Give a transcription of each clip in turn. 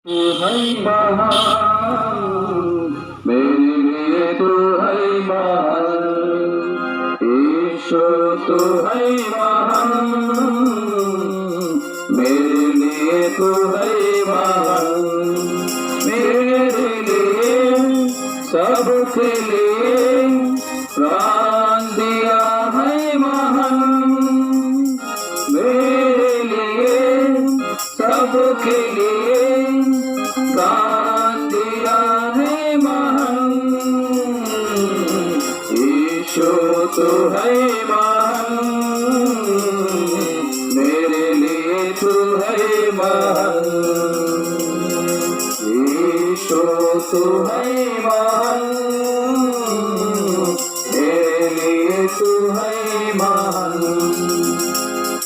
है महान, मेरे लिए तू है महान। ईशो तू है महान, मेरे लिए तू है महान। मेरे लिए सबके लिए प्राण दिया है महान। मेरे लिए सबके लिए प्राण दिया है महान। ईशो तो है महान, मेरे लिए तू है महान। ईशो तो है महान, मेरे लिए तू है महान।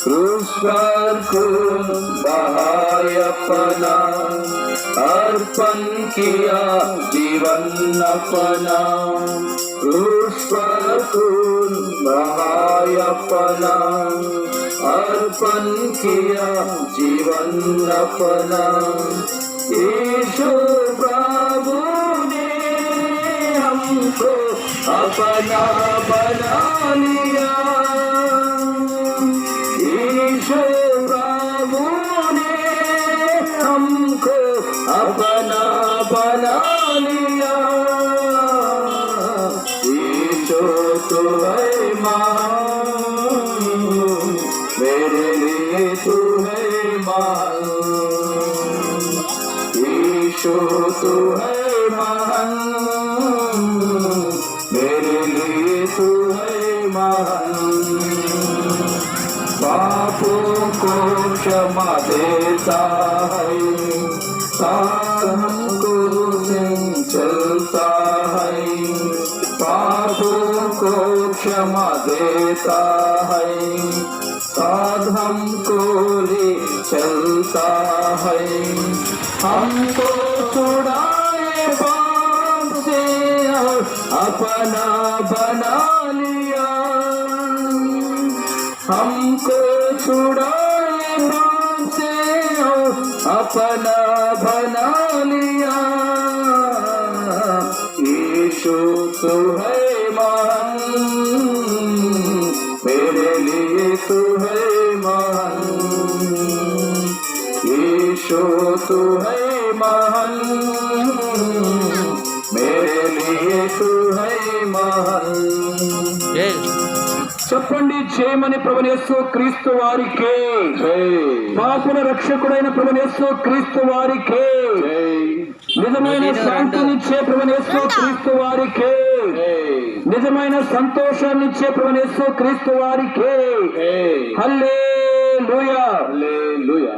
क्रूस पर खून बहाया अपना, अर्पण किया जीवन अपना। क्रूस पर खून बहाया अपना, अर्पण किया जीवन अपना। यीशु प्रभु ने हमको अपना बना लिया। यीशु प्रभु ने हमको अपना बना लिया। यीशु तो है महान, मेरे लिए तू है महान। यीशु तू है महान, मेरे लिए तू है महान। पापों को क्षमा देता है, साथ हमको चलता है। पापों को क्षमा देता है, साथ हमको ले चलता है। हमको छुड़ाए पाप से और अपना बना लिया। हमको छुड़ाए पाप से और अपना बना लिया। यीशु तो है महान, मेरे लिए तू है महान। यीशु तू है महान, मेरे लिए तू है महान। చెప్పండి, చేయమని ప్రభువైన యేసు క్రీస్తు వారికే పాపుల రక్షకుడైన ప్రభువైన యేసు క్రీస్తు వారికే, నిజమైన శాంతినిచ్చే ప్రభువైన యేసు క్రీస్తు వారికే, నిజమైన సంతోషాన్నిచ్చే ప్రభువైన యేసు క్రీస్తు వారికే. హల్లెలూయా, హల్లెలూయా.